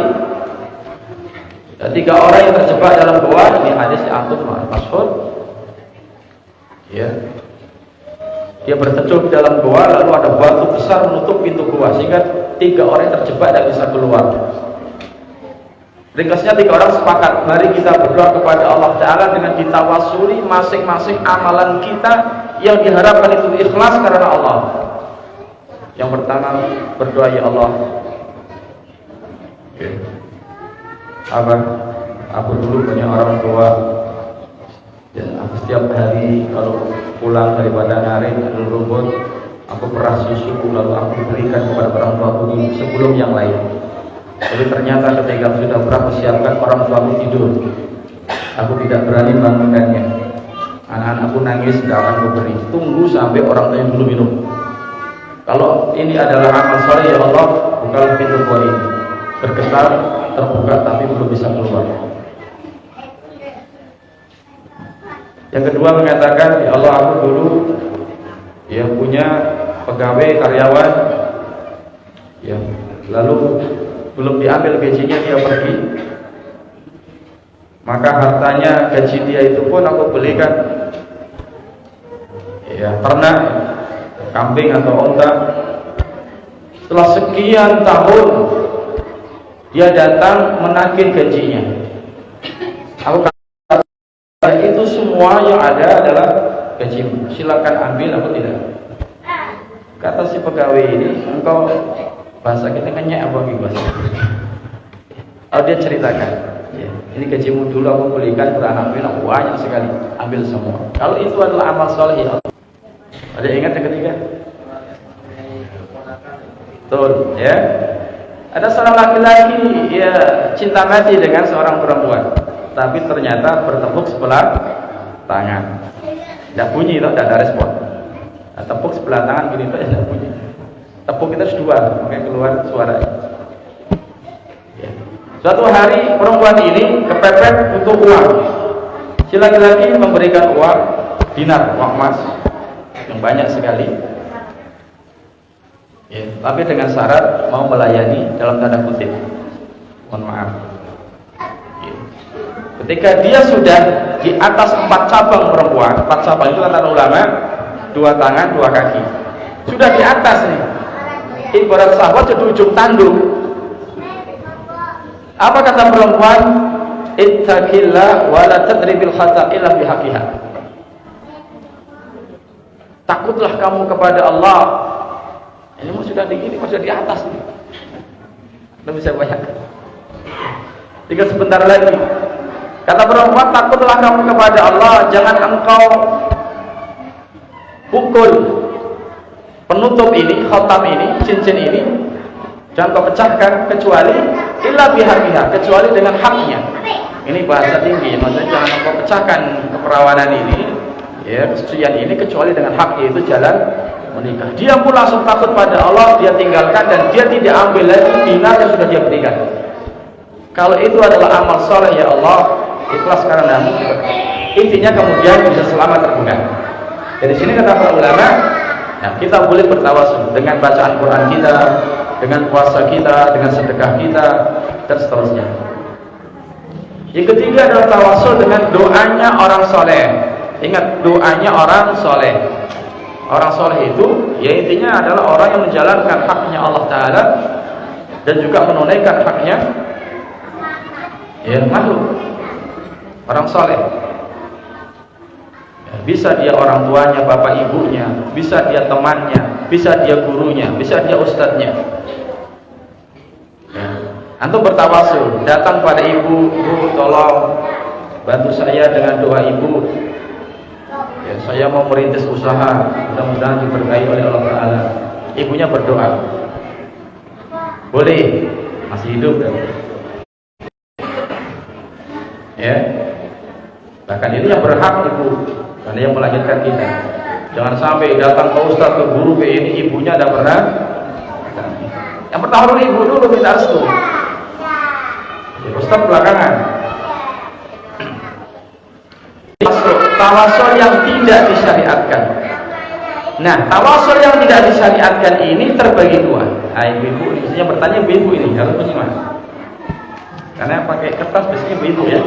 3 orang yang terjebak dalam gua, ini hadis yang antum masyhur. Ya. Dia berteduh di dalam gua, lalu ada batu besar menutup pintu gua, sehingga 3 orang yang terjebak tidak bisa keluar. Ringkasnya 3 orang sepakat, mari kita berdoa kepada Allah Ta'ala dengan ditawasuli masing-masing amalan kita yang diharapkan itu ikhlas karena Allah. Yang pertama berdoa, ya Allah, aku dulu punya orang tua, dan aku setiap hari kalau pulang daripada ngarit rumput, aku peras susu lalu aku berikan kepada orang tua aku sebelum yang lain. Tapi ternyata ketika sudah berapa siapkan orang tuaku tidur, aku tidak berani membangunkannya. Anak-anakku nangis, tidak akan kuberi. Tunggu sampai orang tuanya dulu minum. Kalau ini adalah amal soleh, ya Allah, bukalah pintu gua ini. Bergetar, terbuka, tapi belum bisa keluar. Yang kedua mengatakan, ya Allah, aku dulu ya punya pegawai karyawan, ya lalu belum diambil gajinya, dia pergi. Maka hartanya, gaji dia itu pun aku belikan ya ternak, kambing atau onta. Setelah sekian tahun dia datang menagih gajinya. Aku kata, itu semua yang ada adalah gajimu, silakan ambil atau tidak. Kata si pegawai ini, engkau bahasa kita nanya apa bahasa? Oh, dia ceritakan, ya, ini gajimu dulu aku belikan beranak pinak banyak sekali, ambil semua. Kalau itu adalah amal soleh, ya Allah. Ada ingat yang ketiga? Betul, ya. Ada seorang laki-laki, ya cinta mati dengan seorang perempuan, tapi ternyata bertepuk sebelah tangan. Tidak bunyi, tidak ada respon. Nah, tepuk sebelah tangan gini, tidak bunyi. Tepuk kita harus dua, makanya keluar suaranya. Ya. Suatu hari perempuan ini kepepet untuk uang. Si laki-laki memberikan uang dinar, uang emas yang banyak sekali. Ya, tapi dengan syarat mau melayani dalam tanda kutip. Mohon maaf. Ya. Ketika dia sudah di atas 4 cabang perempuan, 4 cabang itu kata ulama, 2 tangan, 2 kaki. Sudah di atas nih. Ibarat sahabat di ujung tanduk. Apa kata perempuan? Ittaqillah wa la tadribil khata illa bihaqqiha. Takutlah kamu kepada Allah. Ini mau sudah di gini, mau sudah di atas nih. Belum bisa bayangkan. Tinggal sebentar lagi. Kata perempuan, takutlah kamu kepada Allah, jangan engkau pukul penutup ini, khatam ini, cincin ini, jangan kau pecahkan kecuali illa bihaqiha, kecuali dengan haknya. Ini bahasa tinggi, maksudnya jangan kau pecahkan keperawanan ini, ya, kesucian ini kecuali dengan hak, yaitu jalan menikah. Dia pun langsung takut pada Allah, dia tinggalkan dan dia tidak ambil lagi dinar yang sudah dia berikan. Kalau itu adalah amal soleh, ya Allah, ikhlas karenamu. Intinya kemudian bisa selamat terbuka. Dari sini kata para ulama, nah, kita boleh bertawasul dengan bacaan Quran kita, dengan puasa kita, dengan sedekah kita, dan seterusnya. Yang ketiga adalah tawasul dengan doanya orang soleh. Ingat, doanya orang soleh. Orang soleh itu, ya intinya adalah orang yang menjalankan haknya Allah Ta'ala dan juga menunaikan haknya ya makhluk. Orang soleh, ya, bisa dia orang tuanya, bapak ibunya, bisa dia temannya, bisa dia gurunya, bisa dia ustadznya. Ya. Antum bertawasul, datang pada ibu, ibu tolong bantu saya dengan doa ibu. Ya, saya mau merintis usaha, mudah-mudahan diberkahi oleh Allah Ta'ala. Ibunya berdoa, boleh, masih hidup kan? Ya, bahkan itu yang berhak ibu, karena yang melahirkan kita. Jangan sampai datang ke ustaz, ke guru, ke ini, ibunya tidak pernah. Yang pertama dulu ibu dulu minta restu, ya, ustaz belakangan. Tawasul yang tidak disyariatkan. Nah, tawasul yang tidak disyariatkan ini terbagi dua. Nah, ibu-ibu ini biasanya bertanya, ibu-ibu ini harus menyimak. Karena pakai kertas biasanya ibu-ibu ya.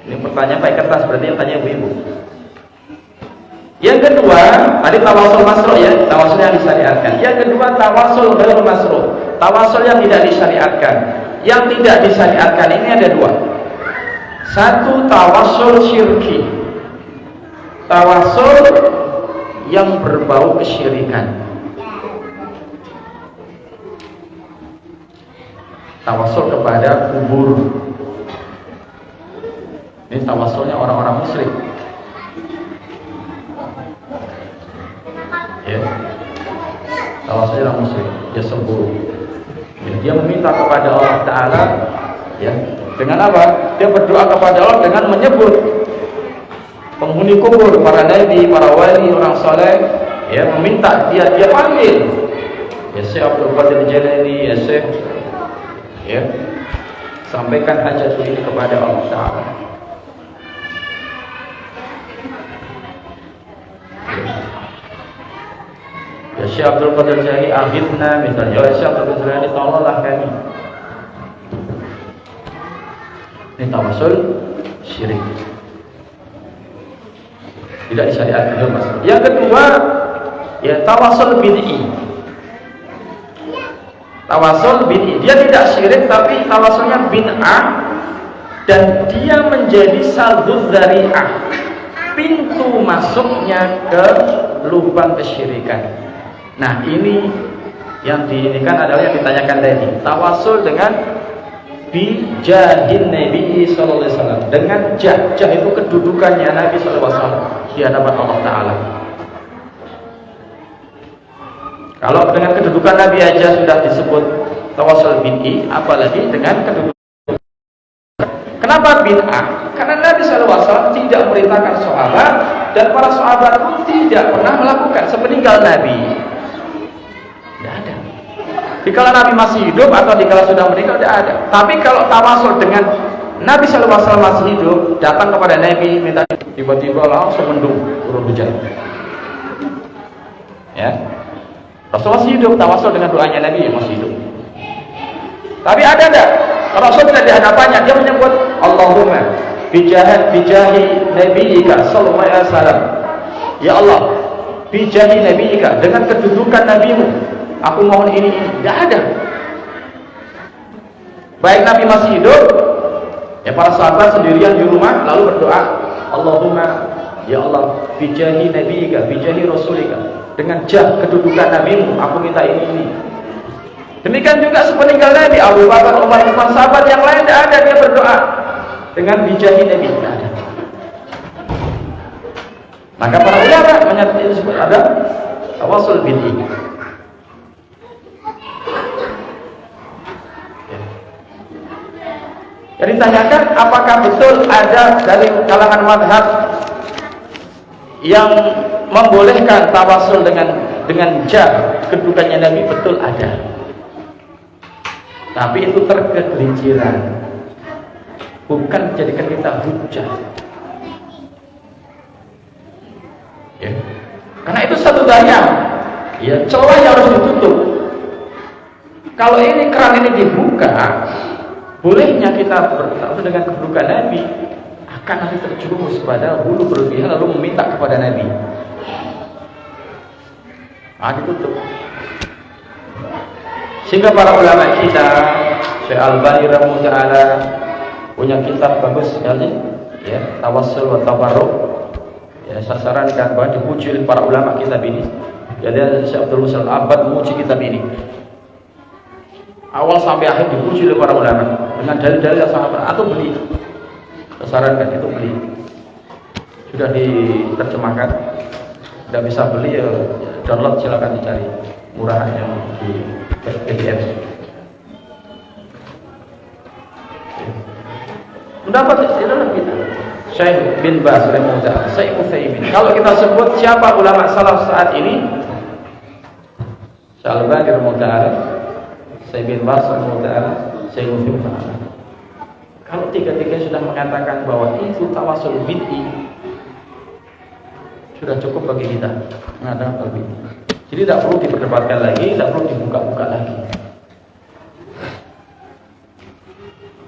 Ini pertanyaan pakai kertas, berarti yang tanya ibu-ibu. Yang kedua, tadi tawasul masruh ya, tawasul yang disyariatkan. Yang kedua, tawasul ghair masruh, tawasul yang tidak disyariatkan. Yang tidak disyariatkan ini ada dua. Satu, tawasul syirki, tawasul yang berbau kesyirikan. Tawasul kepada kubur. Ini tawasulnya orang-orang musyrik. Ya, tawasulnya orang musyrik, dia sembuh. Ya, dia meminta kepada Allah Ta'ala, ya, Dengan apa? Dia berdoa kepada Allah dengan menyebut penghuni kubur, para nabi, para wali, orang soleh, ya, meminta dia panggil, ya Syekh Abdul Qadir Jalani, ya Syekh, ya, sampaikan hajat ini kepada Allah Taala. Ya Syekh Abdul Qadir Jalani, aghithna, misalnya, ya Syekh Abdul Qadir Jalani, tolonglah kami. Ini tawasul syirik, tidak disyariatkan, Mas. Yang kedua, ya tawasul bid'i. Tawasul bid'i, dia tidak syirik tapi tawasulnya bid'ah, dan dia menjadi sadud dzari'ah, pintu masuknya ke lubang kesyirikan. Nah, ini yang diinikan adalah yang ditanyakan tadi, tawasul dengan bijahin Nabi sallallahu alaihi wasallam, dengan jah itu kedudukannya Nabi sallallahu alaihi wasallam di hadapan Allah Taala. Kalau dengan kedudukan Nabi aja sudah disebut tawasul bid'i, apalagi dengan kedudukan. Kenapa bid'ah? Karena Nabi sallallahu alaihi wasallam tidak memerintahkan sahabat, dan para sahabat pun tidak pernah melakukan sepeninggal Nabi. Tidak ada. Dikala Nabi masih hidup atau dikala sudah meninggal, tidak ada. Tapi kalau tawasul dengan Nabi sallallahu alaihi wasallam masih hidup, datang kepada Nabi minta, tiba-tiba langsung mendung turun hujan. Ya. Rasul masih hidup, tawasul dengan doanya Nabi yang masih hidup. Tapi ada enggak? Rasul tidak di hadapannya, dia menyebut Allahumma bijahi nabiyyika sallallahu alaihi wasallam. Ya Allah, bijahi nabiyyika, dengan kedudukan nabimu, aku mohon ini. Tidak ada. Baik Nabi masih hidup, ya para sahabat sendirian di rumah lalu berdoa, Allahumma, ya Allah, bijahi nabiyyika, bijahi rasulika, dengan jah kedudukan nabimu, aku minta ini. Demikian juga sepeninggal Nabi, Abu Bakar, Umar, Utsman, sahabat yang lain tidak ada, dia berdoa dengan bijahi Nabi, tidak ada. Maka para ulama menyatakan disebut ada tawasul bid'i. Jadi ditanyakan apakah betul ada dari kalangan madhab yang membolehkan tawasul dengan jah kedudukannya Nabi? Betul ada. Tapi itu tergelinciran, bukan menjadikan kita hujah. Ya. Karena itu satu daya, ya, celah yang harus ditutup. Kalau ini keran ini dibuka, bolehnya kita bertawasul dengan kedudukan Nabi, akan nanti terjerumus pada hulu berlebihan lalu meminta kepada Nabi. Ditutup. Sehingga para ulama kita, Syekh Al-Albani rahimahullah punya kitab bagus sekali, ya, Tawassul wa Tabarruk. Ya, sasaran dan bahwa dipuji oleh para ulama kitab ini. Jadi Syekh Abdul Musa Al-Abbad memuji kitab ini. Awal sampai akhir dipuji oleh para ulama dengan dalil-dalil yang sangat berat. Atau beli, sasarankan itu beli. Sudah diterjemahkan. Tidak bisa beli, ya, download, silakan dicari murah yang di PDF. Mendapat istilah kita Syekh bin Baz rahimahullah, Syekh Utsaimin. Kalau kita sebut siapa ulama salaf saat ini, Syekh Al-Albani rahimahullah, Syekh bin Baz rahimahullah, Syekh Utsaimin. Kalau tiga-tiga sudah mengatakan bahwa itu tawasul bid'i, sudah cukup bagi kita mengatakan bid'i. Jadi tidak perlu diperdebatkan lagi, tidak perlu dibuka-buka lagi.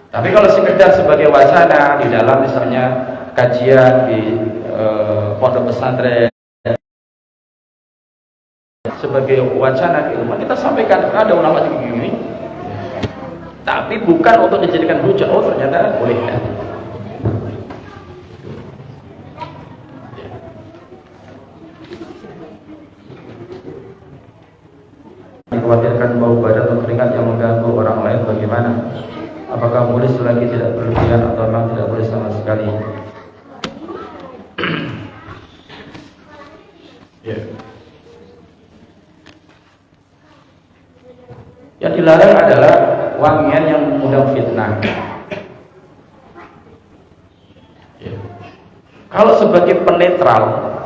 Tapi kalau sekedar sebagai wacana di dalam misalnya kajian di pondok pesantren, sebagai wacana keilmuan, kita sampaikan ada ulama seperti ini. Tapi bukan untuk dijadikan hujah. Oh ternyata boleh kan? Dikhawatirkan bau badan atau keringat yang mengganggu orang lain, bagaimana? Apakah boleh selagi tidak berlebihan atau memang tidak boleh sama sekali? Yeah. Yang dilarang adalah wangian yang mengundang fitnah. Kalau sebagai penetral,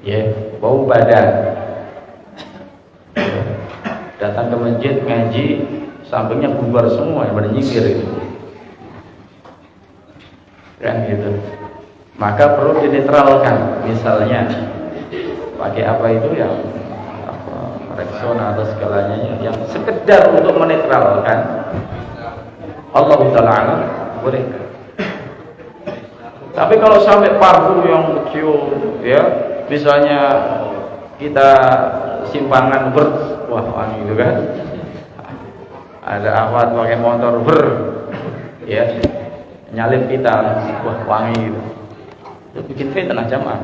ya, bau badan, datang ke masjid ngaji, sampingnya bubar semua, yang pada nyikir itu, kan gitu. Maka perlu dinetralkan, misalnya pakai apa itu yang Rexona atau segalanya yang sekedar untuk menetralkan. Allah Ta'ala boleh. Tapi kalau sampai parfum yang kecium, ya, misalnya kita simpangan wah wangi itu kan. Ada awat pakai motor ya, nyalip kita, wah wangi itu. Itu bikin fitnah jamaah.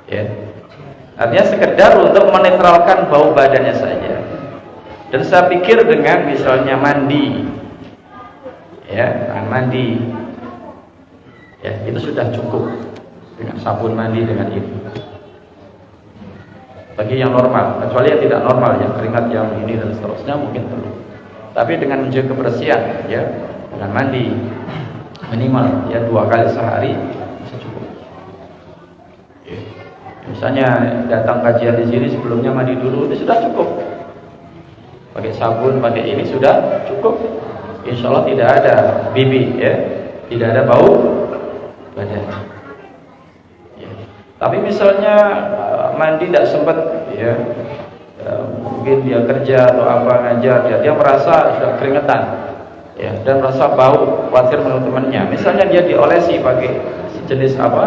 Ya. Artinya sekedar untuk menetralkan bau badannya saja. Dan saya pikir dengan misalnya mandi, ya, mandi, ya, itu sudah cukup dengan sabun mandi dengan itu. Bagi yang normal, kecuali yang tidak normal, yang keringat yang ini dan seterusnya mungkin perlu. Tapi dengan menjaga kebersihan, ya, dengan mandi minimal ya 2 kali sehari bisa cukup. Ya. Misalnya datang kajian di sini sebelumnya mandi dulu, itu sudah cukup. Pakai sabun, pakai ini sudah cukup. Insya Allah tidak ada bibi, ya, tidak ada bau badan. Ya. Tapi misalnya mandi tidak sempat, ya, mungkin dia kerja atau apa ngajar, dia merasa sudah keringetan, ya, dan merasa bau, khawatir menurut temannya. Misalnya dia diolesi pakai sejenis apa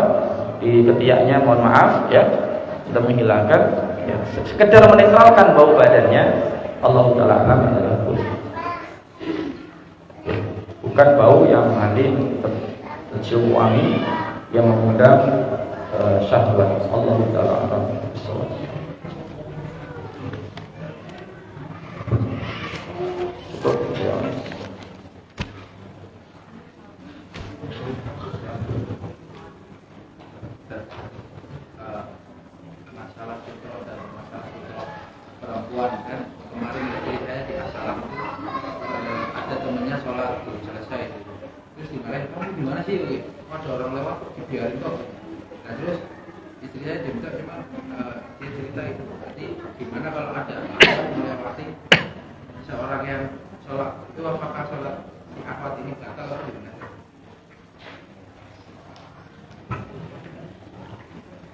di ketiaknya, mohon maaf, ya, untuk menghilangkan, ya, sekedar menetralkan bau badannya. Allah Ta'ala alam adalah boleh. Bukan bau yang nanti tercium wangi yang mengundang syahwat. Allah Ta'ala alam. Cukup, ya. Masalah fitrah dan masalah fitrah perempuan kan, kemarin dari saya di Assalam ada temennya sholat belum selesai gitu. Terus dimarahin, kamu gimana sih, ada orang lewat kok dibiarin kok. Nah terus istri saya diminta cuma dia cerita itu, berarti gimana kalau ada melewati seorang yang sholat itu, apakah sholat si akhwat ini batal atau gimana?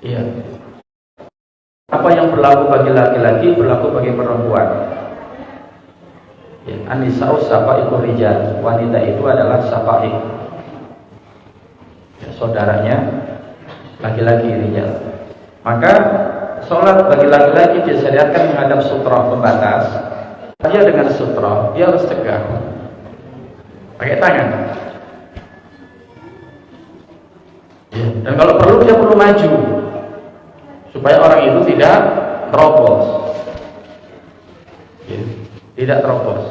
Iya. Apa yang berlaku bagi laki-laki berlaku bagi perempuan. Ya, An-nisa'u safa'iqur rijal. Wanita itu adalah safa'iq, ya, saudaranya laki-laki rijal. Maka sholat bagi laki-laki disyariatkan menghadap sutra pembatas. Dia dengan sutra, dia harus tegak, pakai tangan. Ya, dan kalau perlu dia perlu maju supaya orang itu tidak terobos, ya, tidak terobos.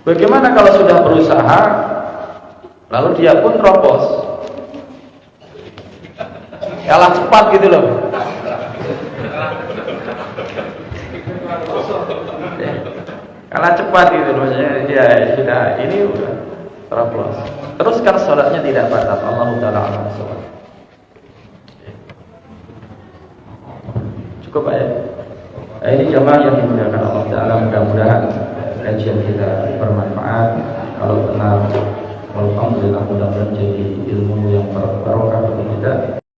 Bagaimana kalau sudah berusaha lalu dia pun terobos, kalah cepat gitu loh. Kalah cepat gitu loh, maksudnya dia sudah ini udah terobos. Teruskan sholatnya tidak batal. Allah Ta'ala alam sholat. Cukup ya. Ini jamaah yang dimuliakan Allah Ta'ala.